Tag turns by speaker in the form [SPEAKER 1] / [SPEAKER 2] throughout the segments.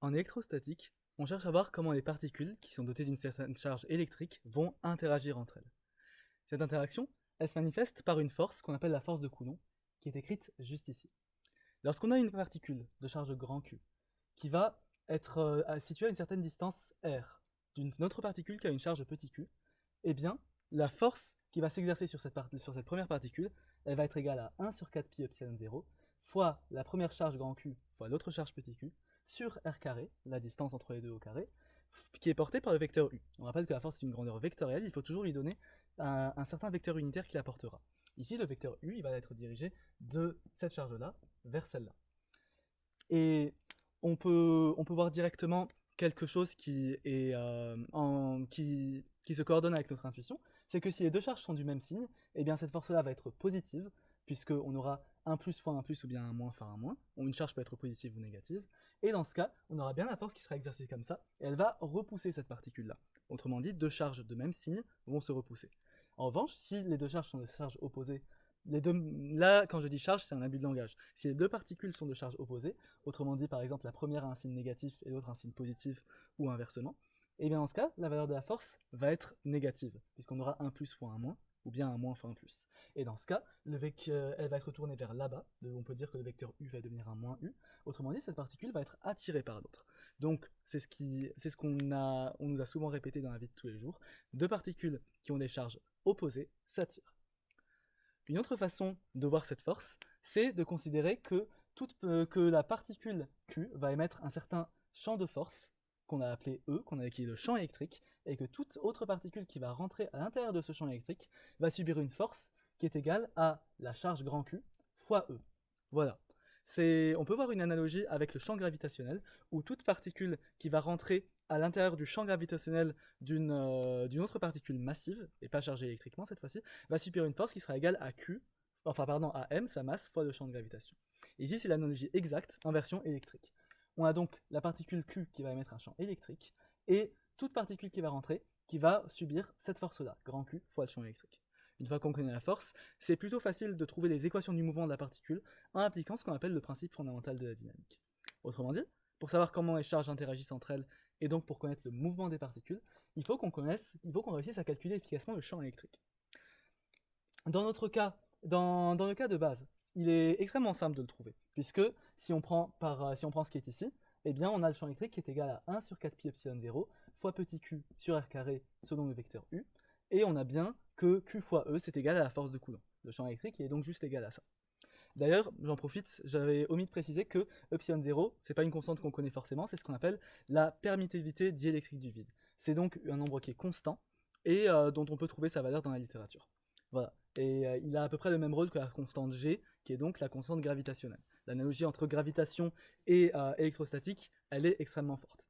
[SPEAKER 1] En électrostatique, on cherche à voir comment les particules, qui sont dotées d'une certaine charge électrique, vont interagir entre elles. Cette interaction, elle se manifeste par une force qu'on appelle la force de Coulomb, qui est écrite juste ici. Lorsqu'on a une particule de charge grand Q, qui va être située à une certaine distance r, d'une autre particule qui a une charge petit q, eh bien, la force qui va s'exercer sur cette première particule, elle va être égale à 1 sur 4 pi epsilon 0, fois la première charge grand Q, fois l'autre charge petit q, sur r carré, la distance entre les deux au carré, qui est portée par le vecteur u. On rappelle que la force est une grandeur vectorielle, il faut toujours lui donner un certain vecteur unitaire qui la portera. Ici, le vecteur u, il va être dirigé de cette charge-là vers celle-là. Et on peut voir directement quelque chose qui se coordonne avec notre intuition, c'est que si les deux charges sont du même signe, eh bien cette force-là va être positive, puisqu'on aura un plus fois un plus ou bien un moins fois un moins, ou une charge peut être positive ou négative, et dans ce cas, on aura bien la force qui sera exercée comme ça, et elle va repousser cette particule-là. Autrement dit, deux charges de même signe vont se repousser. En revanche, si les deux charges sont de charges opposées, là, quand je dis charge, c'est un abus de langage. Si les deux particules sont de charge opposée, autrement dit, par exemple, la première a un signe négatif et l'autre un signe positif, ou inversement, et bien dans ce cas, la valeur de la force va être négative, puisqu'on aura un plus fois un moins, ou bien un moins fois un plus. Et dans ce cas, elle va être tournée vers là-bas, on peut dire que le vecteur u va devenir un moins u, autrement dit, cette particule va être attirée par l'autre. Donc, c'est ce qu'on nous a souvent répété dans la vie de tous les jours, deux particules qui ont des charges opposées s'attirent. Une autre façon de voir cette force, c'est de considérer que la particule Q va émettre un certain champ de force, qu'on a appelé E, qui est le champ électrique, et que toute autre particule qui va rentrer à l'intérieur de ce champ électrique va subir une force qui est égale à la charge grand Q fois E. Voilà. On peut voir une analogie avec le champ gravitationnel, où toute particule qui va rentrer à l'intérieur du champ gravitationnel d'une autre particule massive, et pas chargée électriquement cette fois-ci, va subir une force qui sera égale à Q, à M, sa masse, fois le champ de gravitation. Et ici, c'est l'analogie exacte en version électrique. On a donc la particule Q qui va émettre un champ électrique, et toute particule qui va rentrer, qui va subir cette force-là, grand Q fois le champ électrique. Une fois qu'on connaît la force, c'est plutôt facile de trouver les équations du mouvement de la particule en appliquant ce qu'on appelle le principe fondamental de la dynamique. Autrement dit, pour savoir comment les charges interagissent entre elles, et donc pour connaître le mouvement des particules, il faut qu'on réussisse à calculer efficacement le champ électrique. Dans notre cas, dans le cas de base, il est extrêmement simple de le trouver, puisque si on prend ce qui est ici, eh bien on a le champ électrique qui est égal à 1 sur 4 pi epsilon 0 fois petit q sur r carré selon le vecteur u, et on a bien que q fois e c'est égal à la force de Coulomb. Le champ électrique est donc juste égal à ça. D'ailleurs, j'en profite, j'avais omis de préciser que epsilon 0, c'est pas une constante qu'on connaît forcément, c'est ce qu'on appelle la permittivité diélectrique du vide. C'est donc un nombre qui est constant et dont on peut trouver sa valeur dans la littérature. Voilà. Et il a à peu près le même rôle que la constante G, qui est donc la constante gravitationnelle. L'analogie entre gravitation et électrostatique, elle est extrêmement forte.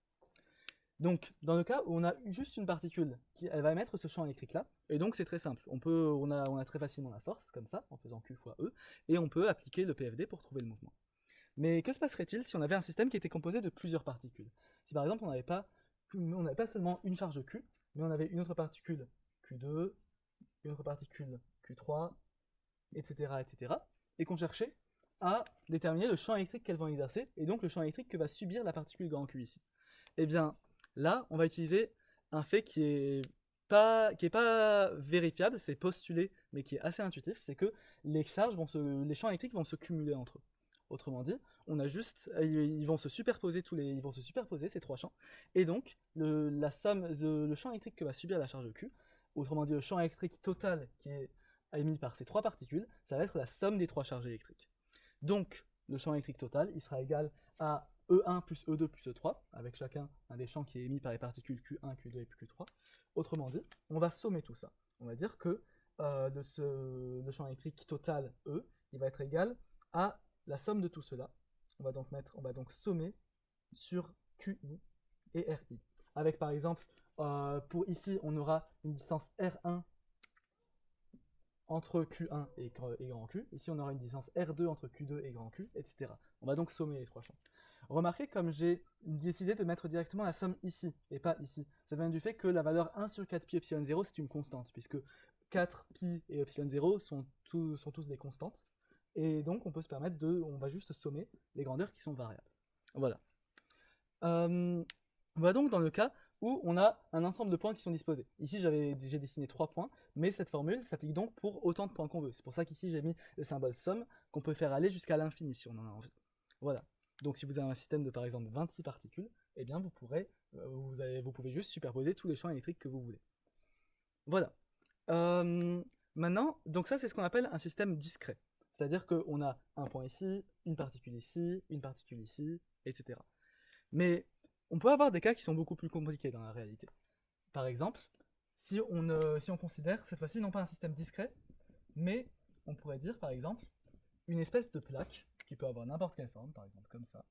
[SPEAKER 1] Donc, dans le cas où on a juste une particule, elle va émettre ce champ électrique-là, et donc c'est très simple. On a très facilement la force, comme ça, en faisant Q fois E, et on peut appliquer le PFD pour trouver le mouvement. Mais que se passerait-il si on avait un système qui était composé de plusieurs particules? Si par exemple on n'avait pas seulement une charge Q, mais on avait une autre particule Q2, une autre particule Q3, etc., etc., et qu'on cherchait à déterminer le champ électrique qu'elles vont exercer, et donc le champ électrique que va subir la particule grand Q ici. Eh bien, là, on va utiliser un fait qui est pas vérifiable, c'est postulé, mais qui est assez intuitif, c'est que les champs électriques vont se cumuler entre eux. Autrement dit, ils vont se superposer ces trois champs, et donc le champ électrique que va subir la charge Q, autrement dit le champ électrique total qui est émis par ces trois particules, ça va être la somme des trois charges électriques. Donc, le champ électrique total, il sera égal à E1 plus E2 plus E3, avec chacun un des champs qui est émis par les particules Q1, Q2 et Q3. Autrement dit, on va sommer tout ça. On va dire que le champ électrique total E, il va être égal à la somme de tout cela. On va donc sommer sur QI et RI. Avec par exemple, pour ici, on aura une distance R1 entre Q1 et grand Q. Ici, on aura une distance R2 entre Q2 et grand Q, etc. On va donc sommer les trois champs. Remarquez comme j'ai décidé de mettre directement la somme ici, et pas ici. Ça vient du fait que la valeur 1 sur 4 pi epsilon 0, c'est une constante, puisque 4 pi et epsilon 0 sont tous des constantes. Et donc, on peut se permettre on va juste sommer les grandeurs qui sont variables. Voilà. Voilà donc dans le cas où on a un ensemble de points qui sont disposés. Ici, j'ai dessiné 3 points, mais cette formule s'applique donc pour autant de points qu'on veut. C'est pour ça qu'ici, j'ai mis le symbole somme, qu'on peut faire aller jusqu'à l'infini si on en a envie. Voilà. Donc si vous avez un système de par exemple 26 particules, eh bien vous pouvez juste superposer tous les champs électriques que vous voulez. Voilà. Maintenant, donc ça c'est ce qu'on appelle un système discret. C'est-à-dire qu'on a un point ici, une particule ici, etc. Mais on peut avoir des cas qui sont beaucoup plus compliqués dans la réalité. Par exemple, si on considère cette fois-ci non pas un système discret, mais on pourrait dire par exemple une espèce de plaque qui peut avoir n'importe quelle forme, par exemple comme ça.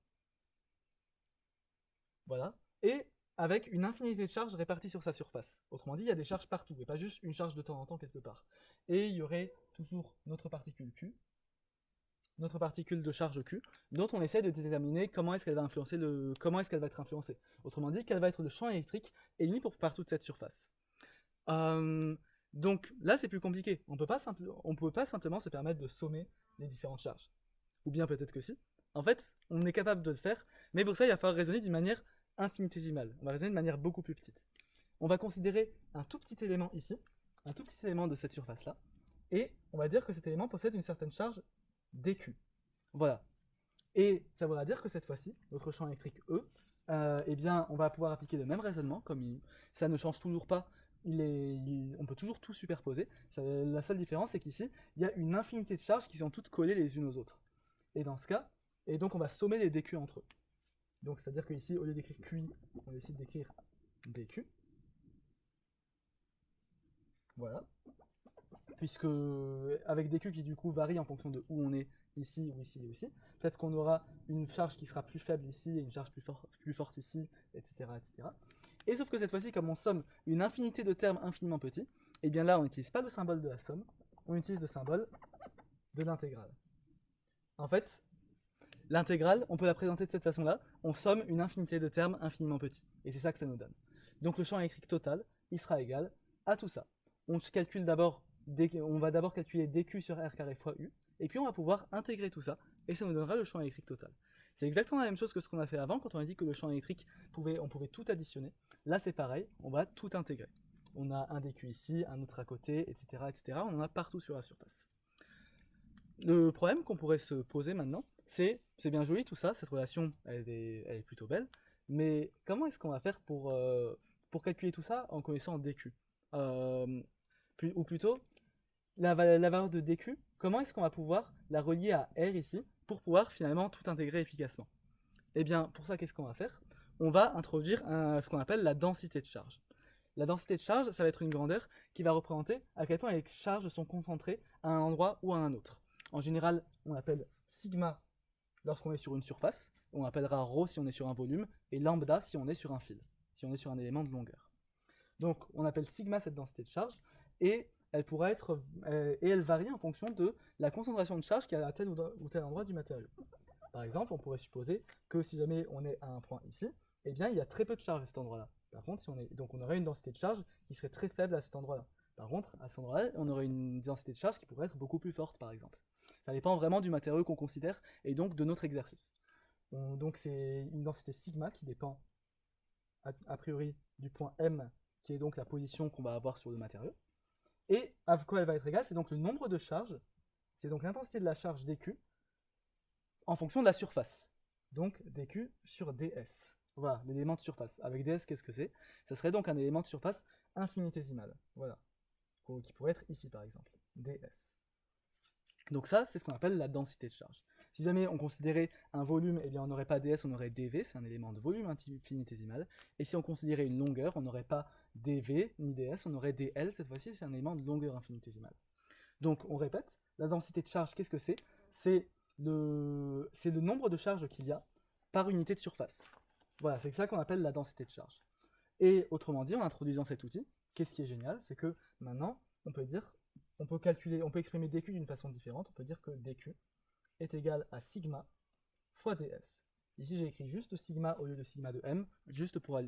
[SPEAKER 1] Voilà. Et avec une infinité de charges réparties sur sa surface. Autrement dit, il y a des charges partout, et pas juste une charge de temps en temps quelque part. Et il y aurait toujours notre particule Q, notre particule de charge Q, dont on essaie de déterminer comment est-ce qu'elle va être influencée. Autrement dit, quel va être le champ électrique émis par toute cette surface. Donc là, c'est plus compliqué. On ne peut pas simplement se permettre de sommer les différentes charges. Ou bien peut-être que si. En fait, on est capable de le faire, mais pour ça, il va falloir raisonner d'une manière infinitésimale. On va raisonner de manière beaucoup plus petite. On va considérer un tout petit élément ici, un tout petit élément de cette surface-là, et on va dire que cet élément possède une certaine charge dQ. Voilà. Et ça voudra dire que cette fois-ci, notre champ électrique E, eh bien, on va pouvoir appliquer le même raisonnement, ça ne change toujours pas, on peut toujours tout superposer. La seule différence, c'est qu'ici, il y a une infinité de charges qui sont toutes collées les unes aux autres. Et dans ce cas, et donc on va sommer les dQ entre eux. Donc c'est-à-dire que ici, au lieu d'écrire QI, on décide d'écrire dQ. Voilà. Puisque avec dQ qui du coup varie en fonction de où on est, ici ou ici et aussi, peut-être qu'on aura une charge qui sera plus faible ici et une charge plus forte ici, etc., etc. Et sauf que cette fois-ci, comme on somme une infinité de termes infiniment petits, et bien là on n'utilise pas le symbole de la somme, on utilise le symbole de l'intégrale. En fait, l'intégrale, on peut la présenter de cette façon-là, on somme une infinité de termes infiniment petits. Et c'est ça que ça nous donne. Donc le champ électrique total, il sera égal à tout ça. On va d'abord calculer dQ sur R carré fois U, et puis on va pouvoir intégrer tout ça, et ça nous donnera le champ électrique total. C'est exactement la même chose que ce qu'on a fait avant, quand on a dit que le champ électrique, on pouvait tout additionner. Là c'est pareil, on va tout intégrer. On a un dQ ici, un autre à côté, etc., etc. On en a partout sur la surface. Le problème qu'on pourrait se poser maintenant, c'est bien joli tout ça, cette relation elle est plutôt belle, mais comment est-ce qu'on va faire pour calculer tout ça en connaissant dQ ou plutôt, la valeur de dQ, comment est-ce qu'on va pouvoir la relier à R ici, pour pouvoir finalement tout intégrer efficacement? Eh bien, pour ça, qu'est-ce qu'on va faire? On va introduire ce qu'on appelle la densité de charge. La densité de charge, ça va être une grandeur qui va représenter à quel point les charges sont concentrées à un endroit ou à un autre. En général, on appelle sigma lorsqu'on est sur une surface, on appellera rho si on est sur un volume, et lambda si on est sur un fil, si on est sur un élément de longueur. Donc on appelle sigma cette densité de charge, et elle varie en fonction de la concentration de charge qu'il y a à tel ou tel endroit du matériau. Par exemple, on pourrait supposer que si jamais on est à un point ici, eh bien il y a très peu de charge à cet endroit-là. Par contre, donc on aurait une densité de charge qui serait très faible à cet endroit-là. Par contre, à cet endroit-là, on aurait une densité de charge qui pourrait être beaucoup plus forte, par exemple. Ça dépend vraiment du matériau qu'on considère, et donc de notre exercice. Donc c'est une densité sigma qui dépend a priori du point M, qui est donc la position qu'on va avoir sur le matériau. Et à quoi elle va être égale? C'est donc le nombre de charges, c'est donc l'intensité de la charge dQ en fonction de la surface. Donc dQ sur ds. Voilà, l'élément de surface. Avec ds, qu'est-ce que c'est? Ça serait donc un élément de surface infinitésimal. Voilà. Qui pourrait être ici par exemple. ds. Donc ça, c'est ce qu'on appelle la densité de charge. Si jamais on considérait un volume, eh bien on n'aurait pas ds, on aurait dv, c'est un élément de volume infinitésimal. Et si on considérait une longueur, on n'aurait pas dv ni ds, on aurait dl, cette fois-ci c'est un élément de longueur infinitésimale. Donc on répète, la densité de charge, qu'est-ce que c'est? C'est le nombre de charges qu'il y a par unité de surface. Voilà, c'est ça qu'on appelle la densité de charge. Et autrement dit, en introduisant cet outil, qu'est-ce qui est génial? C'est que maintenant, on peut exprimer dQ d'une façon différente. On peut dire que dQ est égal à sigma fois ds. Ici, j'ai écrit juste sigma au lieu de sigma de m,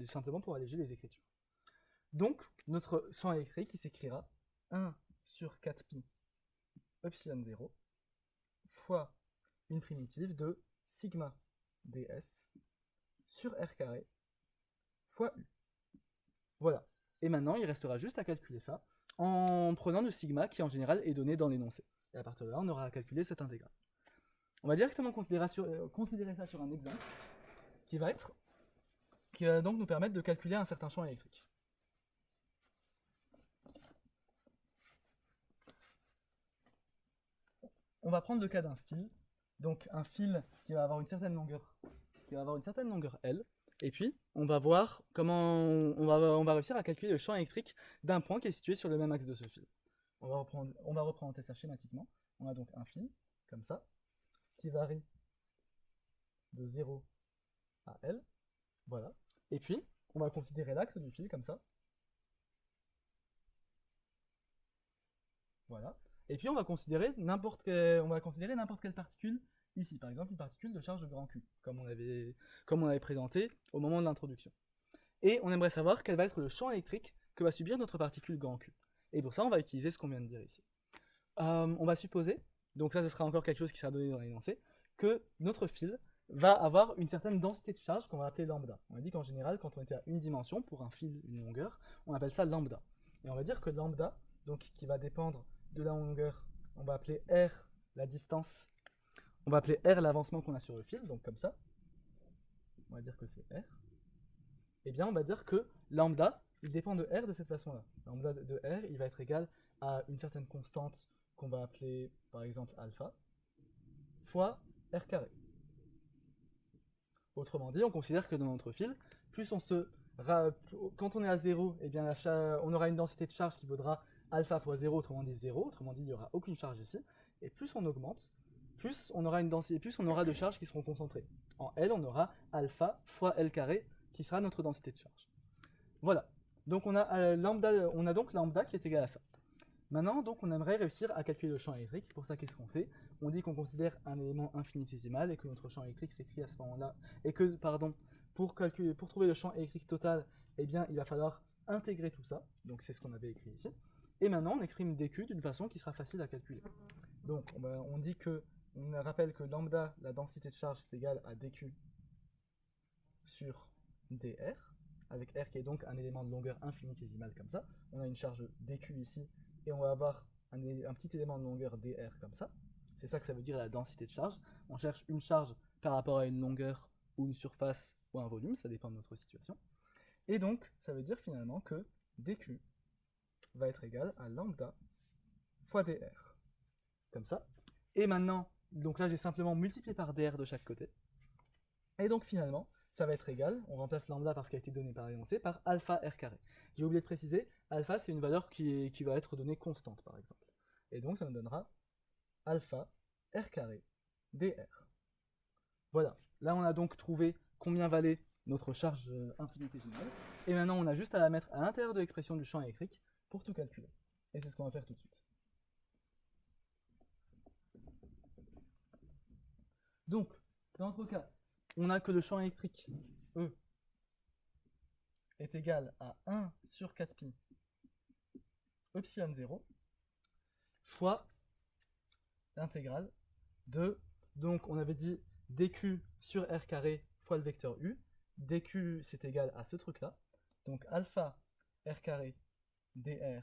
[SPEAKER 1] simplement pour alléger les écritures. Donc, notre champ électrique, il s'écrira 1 sur 4pi epsilon 0 fois une primitive de sigma ds sur r carré fois u. Voilà. Et maintenant, il restera juste à calculer ça en prenant le sigma qui en général est donné dans l'énoncé. Et à partir de là, on aura à calculer cette intégrale. On va directement considérer ça sur un exemple qui va donc nous permettre de calculer un certain champ électrique. On va prendre le cas d'un fil, donc un fil qui va avoir une certaine longueur, L, et puis on va voir comment on va réussir à calculer le champ électrique d'un point qui est situé sur le même axe de ce fil. On va représenter ça schématiquement. On a donc un fil, comme ça, qui varie de 0 à L, voilà. Et puis, on va considérer l'axe du fil, comme ça. Voilà. Et puis, on va considérer n'importe quelle particule ici. Par exemple, une particule de charge grand Q, comme on avait présenté au moment de l'introduction. Et on aimerait savoir quel va être le champ électrique que va subir notre particule grand Q. Et pour ça, on va utiliser ce qu'on vient de dire ici. On va supposer, donc ça, ce sera encore quelque chose qui sera donné dans l'énoncé, que notre fil va avoir une certaine densité de charge qu'on va appeler lambda. On a dit qu'en général, quand on était à une dimension, pour un fil, une longueur, on appelle ça lambda. Et on va dire que lambda, donc qui va dépendre de la longueur, on va appeler r la distance, on va appeler r l'avancement qu'on a sur le fil, donc comme ça, on va dire que c'est r. Et bien on va dire que lambda, il dépend de r de cette façon-là. Lambda de r, il va être égal à une certaine constante qu'on va appeler par exemple alpha, fois r carré. Autrement dit, on considère que dans notre fil, quand on est à 0, eh bien on aura une densité de charge qui vaudra alpha fois 0, autrement dit 0, autrement dit il n'y aura aucune charge ici, et plus on augmente, plus on aura de charges qui seront concentrées. En L, on aura alpha fois L carré, qui sera notre densité de charge. Voilà, donc on a donc lambda qui est égal à ça. Maintenant, donc, on aimerait réussir à calculer le champ électrique. Pour ça, qu'est-ce qu'on fait? On dit qu'on considère un élément infinitésimal et que notre champ électrique s'écrit à ce moment-là. Et que, pour trouver le champ électrique total, eh bien, il va falloir intégrer tout ça. Donc, c'est ce qu'on avait écrit ici. Et maintenant, on exprime dq d'une façon qui sera facile à calculer. Donc, on rappelle que lambda, la densité de charge, c'est égal à dq sur dr, avec r qui est donc un élément de longueur infinitésimale comme ça. On a une charge dq ici, et on va avoir un petit élément de longueur dr comme ça. C'est ça que ça veut dire la densité de charge. On cherche une charge par rapport à une longueur ou une surface ou un volume, ça dépend de notre situation. Et donc, ça veut dire finalement que dq va être égal à lambda fois dr. Comme ça. Et maintenant, donc là j'ai simplement multiplié par dr de chaque côté. Et donc finalement, ça va être égal, on remplace lambda par ce qui a été donné par l'énoncé, par alpha r carré. J'ai oublié de préciser, alpha c'est une valeur qui va être donnée constante par exemple. Et donc ça nous donnera alpha r carré dr. Voilà, là on a donc trouvé combien valait notre charge infinitésimale. Et maintenant on a juste à la mettre à l'intérieur de l'expression du champ électrique pour tout calculer. Et c'est ce qu'on va faire tout de suite. Donc, dans notre cas, on a que le champ électrique E est égal à 1 sur 4 pi epsilon 0 fois l'intégrale de, donc on avait dit dq sur r carré fois le vecteur u, dq c'est égal à ce truc là, donc alpha r carré dr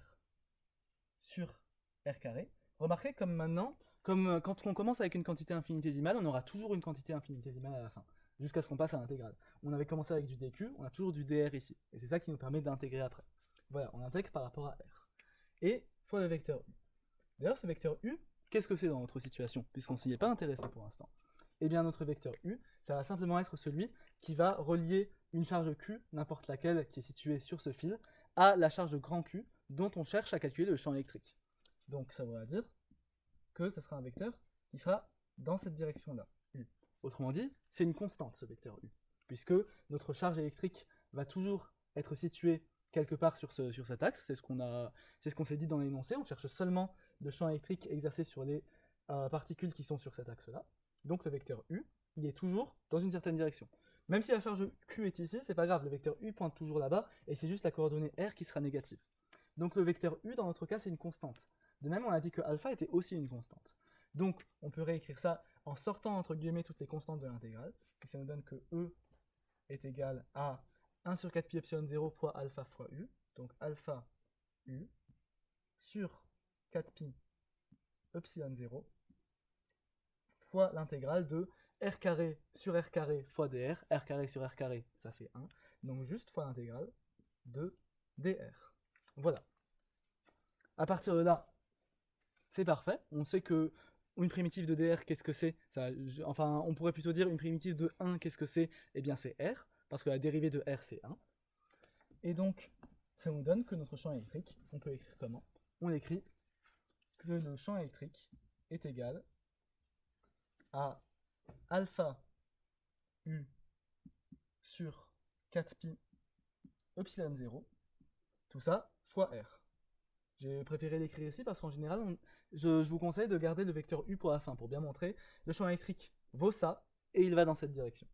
[SPEAKER 1] sur r carré. Remarquez comme maintenant, comme quand on commence avec une quantité infinitésimale, on aura toujours une quantité infinitésimale à la fin, jusqu'à ce qu'on passe à l'intégrale. On avait commencé avec du dq, on a toujours du dr ici, et c'est ça qui nous permet d'intégrer après. Voilà, on intègre par rapport à r. Et fois le vecteur u. D'ailleurs, ce vecteur u, qu'est-ce que c'est dans notre situation, puisqu'on ne s'y est pas intéressé pour l'instant? Eh bien, notre vecteur u, ça va simplement être celui qui va relier une charge q, n'importe laquelle qui est située sur ce fil, à la charge grand Q, dont on cherche à calculer le champ électrique. Donc ça voudra dire que ce sera un vecteur qui sera dans cette direction-là, u. Autrement dit, c'est une constante ce vecteur u, puisque notre charge électrique va toujours être située quelque part sur cet axe, c'est ce qu'on s'est dit dans l'énoncé, on cherche seulement le champ électrique exercé sur les particules qui sont sur cet axe-là. Donc le vecteur u, il est toujours dans une certaine direction. Même si la charge q est ici, c'est pas grave, le vecteur u pointe toujours là-bas, et c'est juste la coordonnée r qui sera négative. Donc le vecteur u, dans notre cas, c'est une constante. De même, on a dit que alpha était aussi une constante. Donc, on peut réécrire ça en sortant, entre guillemets, toutes les constantes de l'intégrale, et ça nous donne que E est égal à 1 sur 4 pi epsilon 0 fois alpha fois u, donc alpha u, sur 4 pi epsilon 0 fois l'intégrale de r carré sur r carré fois dr, r carré sur r carré, ça fait 1, donc juste fois l'intégrale de dr. Voilà. À partir de là, c'est parfait. On sait que une primitive de dr, qu'est-ce que c'est? Enfin, on pourrait plutôt dire une primitive de 1, qu'est-ce que c'est? Eh bien, c'est r, parce que la dérivée de r, c'est 1. Et donc, ça nous donne que notre champ électrique, on peut écrire comment? On écrit que le champ électrique est égal à alpha u sur 4 pi epsilon 0, tout ça fois r. J'ai préféré l'écrire ici parce qu'en général, je vous conseille de garder le vecteur u pour la fin, pour bien montrer le champ électrique vaut ça, et il va dans cette direction.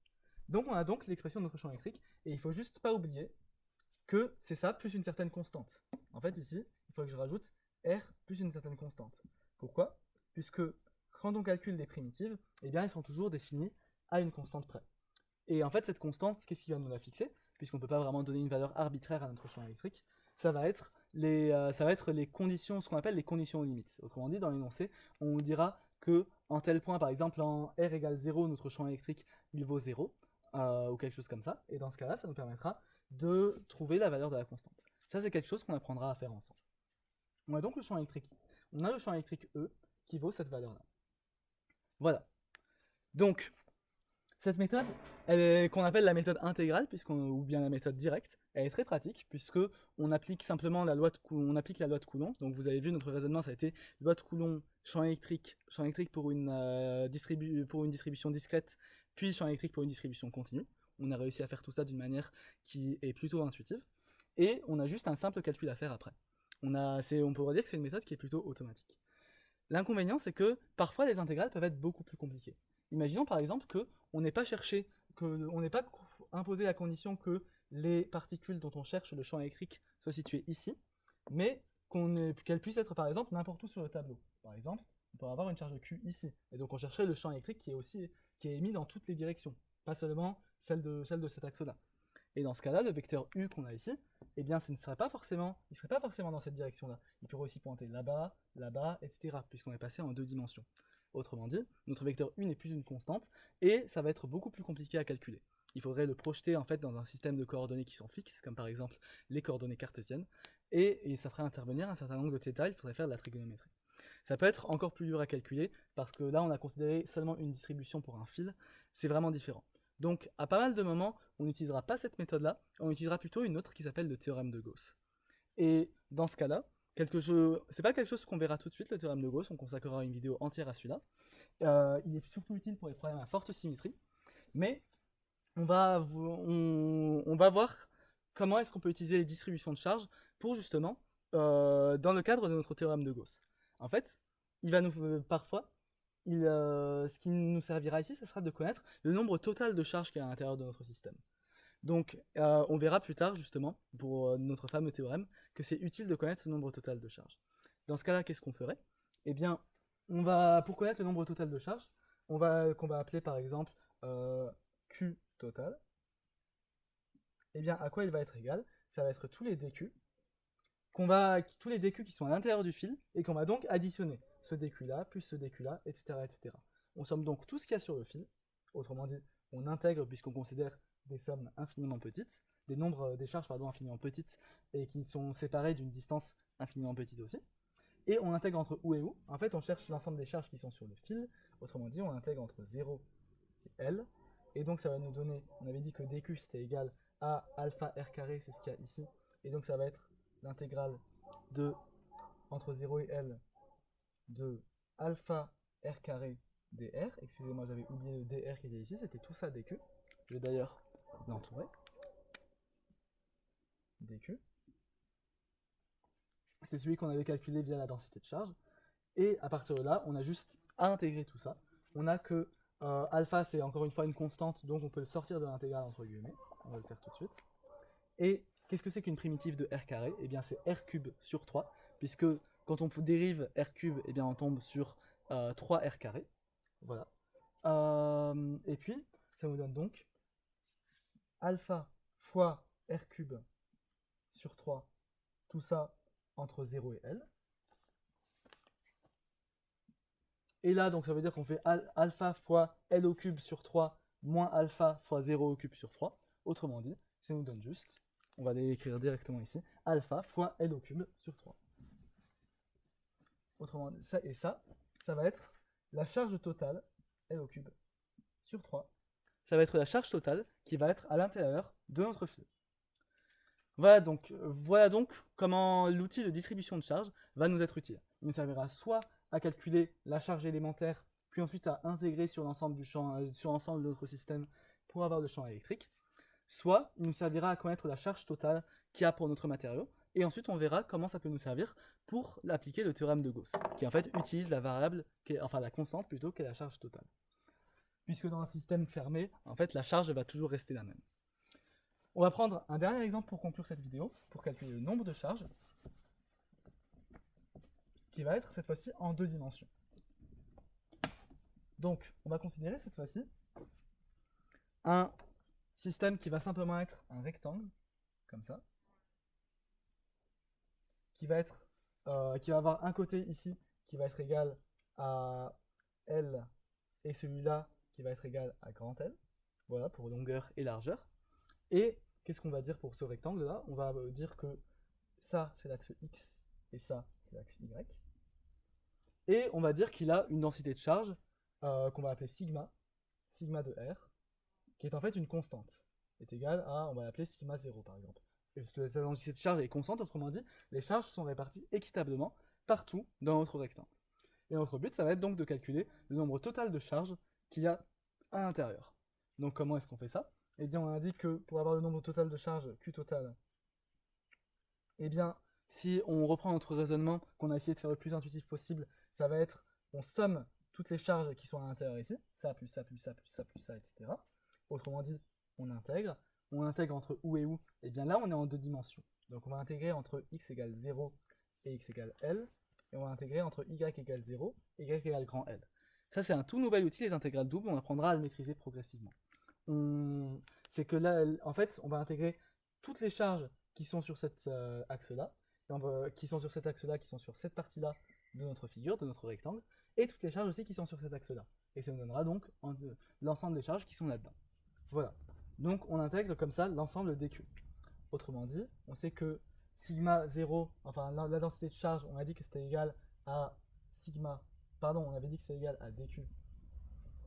[SPEAKER 1] Donc on a donc l'expression de notre champ électrique, et il faut juste pas oublier que c'est ça plus une certaine constante. En fait ici, il faut que je rajoute r plus une certaine constante. Pourquoi? Puisque quand on calcule les primitives, eh bien elles sont toujours définies à une constante près. Et en fait cette constante, qu'est-ce qui va nous la fixer? Puisqu'on ne peut pas vraiment donner une valeur arbitraire à notre champ électrique, ça va être les conditions, ce qu'on appelle les conditions aux limites. Autrement dit, dans l'énoncé, on dira que en tel point, par exemple en r égale 0, notre champ électrique il vaut 0, ou quelque chose comme ça, et dans ce cas-là, ça nous permettra de trouver la valeur de la constante. Ça, c'est quelque chose qu'on apprendra à faire ensemble. On a donc le champ électrique. On a le champ électrique E qui vaut cette valeur-là. Voilà. Donc, cette méthode, qu'on appelle la méthode intégrale, ou bien la méthode directe, elle est très pratique, puisque on applique simplement la loi de Coulomb. Donc vous avez vu, notre raisonnement, ça a été loi de Coulomb, champ électrique pour une distribution discrète, puis champ électrique pour une distribution continue. On a réussi à faire tout ça d'une manière qui est plutôt intuitive. Et on a juste un simple calcul à faire après. On pourrait dire que c'est une méthode qui est plutôt automatique. L'inconvénient, c'est que parfois les intégrales peuvent être beaucoup plus compliquées. Imaginons par exemple qu'on n'ait pas imposé la condition que les particules dont on cherche le champ électrique soient situées ici, mais qu'elles puissent être par exemple n'importe où sur le tableau. Par exemple, on peut avoir une charge Q ici, et donc on chercherait le champ électrique qui est émis dans toutes les directions, pas seulement celle de cet axe-là. Et dans ce cas-là, le vecteur U qu'on a ici, eh bien, il ne serait pas forcément dans cette direction-là. Il pourrait aussi pointer là-bas, là-bas, etc., puisqu'on est passé en 2 dimensions. Autrement dit, notre vecteur U n'est plus une constante, et ça va être beaucoup plus compliqué à calculer. Il faudrait le projeter en fait dans un système de coordonnées qui sont fixes, comme par exemple les coordonnées cartésiennes, et ça ferait intervenir un certain nombre de θ, il faudrait faire de la trigonométrie. Ça peut être encore plus dur à calculer, parce que là on a considéré seulement une distribution pour un fil, c'est vraiment différent. Donc à pas mal de moments, on n'utilisera pas cette méthode-là, on utilisera plutôt une autre qui s'appelle le théorème de Gauss. Et dans ce cas-là, c'est pas quelque chose qu'on verra tout de suite, le théorème de Gauss, on consacrera une vidéo entière à celui-là. Il est surtout utile pour les problèmes à forte symétrie, mais on va voir comment est-ce qu'on peut utiliser les distributions de charges pour justement, dans le cadre de notre théorème de Gauss. En fait, il va parfois, ce qui nous servira ici, ce sera de connaître le nombre total de charges qu'il y a à l'intérieur de notre système. Donc, on verra plus tard, justement, pour notre fameux théorème, que c'est utile de connaître ce nombre total de charges. Dans ce cas-là, qu'est-ce qu'on ferait? Eh bien, pour connaître le nombre total de charges, qu'on va appeler par exemple Q total, eh bien, à quoi il va être égal? Ça va être tous les dQ, tous les dQ qui sont à l'intérieur du fil, et qu'on va donc additionner ce dQ-là, plus ce dQ-là, etc., etc. On somme donc tout ce qu'il y a sur le fil, autrement dit, on intègre puisqu'on considère des sommes infiniment petites, des charges infiniment petites, et qui sont séparées d'une distance infiniment petite aussi, et on intègre entre où et où. En fait, on cherche l'ensemble des charges qui sont sur le fil, autrement dit, on intègre entre 0 et L, et donc ça va nous donner, on avait dit que dQ c'était égal à alpha r carré, c'est ce qu'il y a ici, et donc ça va être l'intégrale de entre 0 et L de alpha r carré dr. Excusez-moi, j'avais oublié le dr qui était ici, c'était tout ça dq. Je vais d'ailleurs l'entourer. dq. C'est celui qu'on avait calculé via la densité de charge. Et à partir de là, on a juste à intégrer tout ça. On a que alpha, c'est encore une fois une constante, donc on peut le sortir de l'intégrale entre guillemets. On va le faire tout de suite. Et qu'est-ce que c'est qu'une primitive de r carré? Eh bien, c'est r cube sur 3, puisque quand on dérive r cube, eh bien, on tombe sur 3r carré. Voilà. Et puis, ça nous donne donc alpha fois r cube sur 3, tout ça entre 0 et L. Et là, donc ça veut dire qu'on fait alpha fois L au cube sur 3 moins alpha fois 0 au cube sur 3. Autrement dit, ça nous donne juste, on va l'écrire directement ici, alpha fois L au cube sur 3. Autrement dit, ça et ça va être la charge totale L au cube sur 3. Ça va être la charge totale qui va être à l'intérieur de notre fil. Voilà donc comment l'outil de distribution de charge va nous être utile. Il nous servira soit à calculer la charge élémentaire, puis ensuite à intégrer sur l'ensemble du champ, sur l'ensemble de notre système pour avoir le champ électrique, soit il nous servira à connaître la charge totale qu'il y a pour notre matériau, et ensuite on verra comment ça peut nous servir pour appliquer le théorème de Gauss, qui en fait utilise la variable, enfin la constante plutôt, qu'est la charge totale. Puisque dans un système fermé, en fait la charge va toujours rester la même. On va prendre un dernier exemple pour conclure cette vidéo, pour calculer le nombre de charges, qui va être cette fois-ci en 2 dimensions. Donc, on va considérer cette fois-ci un système qui va simplement être un rectangle, comme ça, qui va avoir un côté ici qui va être égal à L, et celui-là qui va être égal à grand L, voilà, pour longueur et largeur. Et qu'est-ce qu'on va dire pour ce rectangle-là? On va dire que ça, c'est l'axe X, et ça, c'est l'axe Y. Et on va dire qu'il a une densité de charge qu'on va appeler sigma de R, qui est en fait une constante, est égale à, on va l'appeler sigma 0 par exemple. Et cette densité de charge est constante, autrement dit, les charges sont réparties équitablement partout dans notre rectangle. Et notre but, ça va être donc de calculer le nombre total de charges qu'il y a à l'intérieur. Donc comment est-ce qu'on fait ça? Eh bien on indique que pour avoir le nombre total de charges, Q total, eh bien si on reprend notre raisonnement qu'on a essayé de faire le plus intuitif possible, ça va être, on somme toutes les charges qui sont à l'intérieur ici, ça plus ça plus ça plus ça plus ça, etc. Autrement dit, on intègre entre où et où, et bien là on est en 2 dimensions. Donc on va intégrer entre x égale 0 et x égale L, et on va intégrer entre y égale 0 et y égale grand L. Ça c'est un tout nouvel outil, les intégrales doubles, on apprendra à le maîtriser progressivement. C'est que là, en fait, on va intégrer toutes les charges qui sont sur cet axe-là, qui sont sur cet axe-là, qui sont sur cette partie-là de notre figure, de notre rectangle, et toutes les charges aussi qui sont sur cet axe-là. Et ça nous donnera donc l'ensemble des charges qui sont là-dedans. Voilà. Donc on intègre comme ça l'ensemble des Q. Autrement dit, on sait que sigma 0, enfin la densité de charge, on a dit que c'était égal à sigma, pardon, on avait dit que c'était égal à dQ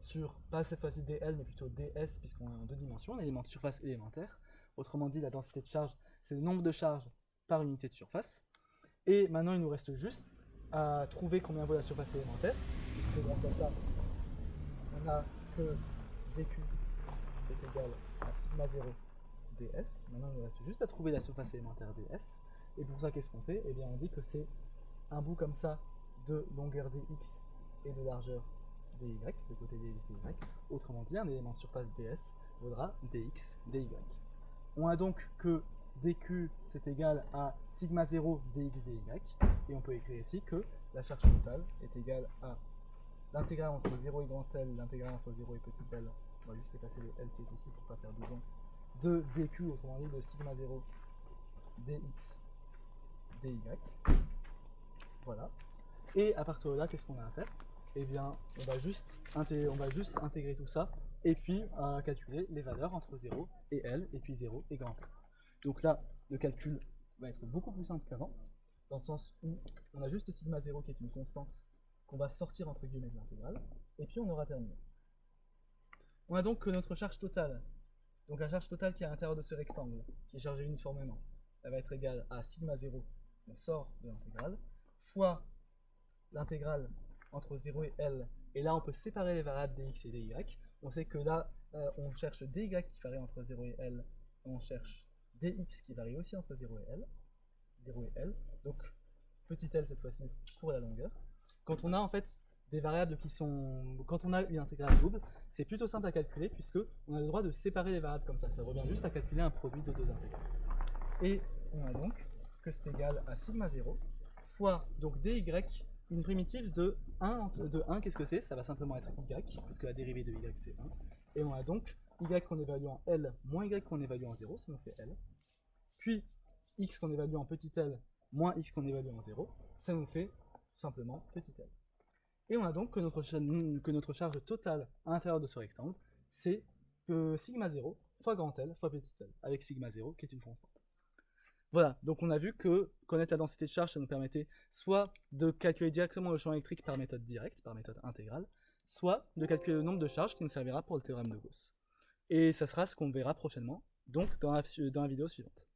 [SPEAKER 1] sur, pas cette fois-ci dl, mais plutôt ds, puisqu'on est en 2 dimensions, un élément de surface élémentaire. Autrement dit, la densité de charge, c'est le nombre de charges par unité de surface. Et maintenant, il nous reste juste à trouver combien vaut la surface élémentaire, puisque grâce à ça, on a que dq est égal à sigma 0 ds. Maintenant, il nous reste juste à trouver la surface élémentaire ds. Et pour ça, qu'est-ce qu'on fait? Eh bien, on dit que c'est un bout comme ça de longueur dx et de largeur dy, de côté dx, dy. Autrement dit, un élément de surface ds vaudra dx, dy. On a donc que dq c'est égal à sigma 0 dx, dy, et on peut écrire ici que la charge totale est égale à l'intégrale entre 0 et grand L, l'intégrale entre 0 et petit l, on va juste effacer le L qui est ici pour ne pas faire doublon, de dq, autrement dit de sigma 0 dx, dy. Voilà. Et à partir de là, qu'est-ce qu'on a à faire? Eh bien, on va juste intégrer tout ça, et puis calculer les valeurs entre 0 et L, et puis 0 et grand L. Donc là, le calcul va être beaucoup plus simple qu'avant, dans le sens où on a juste sigma 0 qui est une constante qu'on va sortir entre guillemets de l'intégrale, et puis on aura terminé. On a donc que notre charge totale, donc la charge totale qui est à l'intérieur de ce rectangle, qui est chargée uniformément, elle va être égale à sigma 0, on sort de l'intégrale, fois l'intégrale entre 0 et L, et là on peut séparer les variables dx et dy. On sait que là on cherche dy qui varie entre 0 et L, et on cherche dx qui varie aussi entre 0 et L, donc petit l cette fois-ci pour la longueur. Quand on a en fait des variables qui sont... Quand on a une intégrale double, c'est plutôt simple à calculer puisque on a le droit de séparer les variables comme ça revient juste à calculer un produit de 2 intégrales. Et on a donc que c'est égal à sigma 0 fois donc dy, une primitive de 1, qu'est-ce que c'est? Ça va simplement être y, puisque la dérivée de y c'est 1. Et on a donc y qu'on évalue en L moins y qu'on évalue en 0, ça nous fait L. Puis x qu'on évalue en petit l moins x qu'on évalue en 0, ça nous fait tout simplement petit l. Et on a donc que notre charge totale à l'intérieur de ce rectangle, c'est sigma 0 fois grand L fois petit l, avec sigma 0 qui est une constante. Voilà, donc on a vu que connaître la densité de charge, ça nous permettait soit de calculer directement le champ électrique par méthode directe, par méthode intégrale, soit de calculer le nombre de charges qui nous servira pour le théorème de Gauss. Et ça sera ce qu'on verra prochainement, donc dans la vidéo suivante.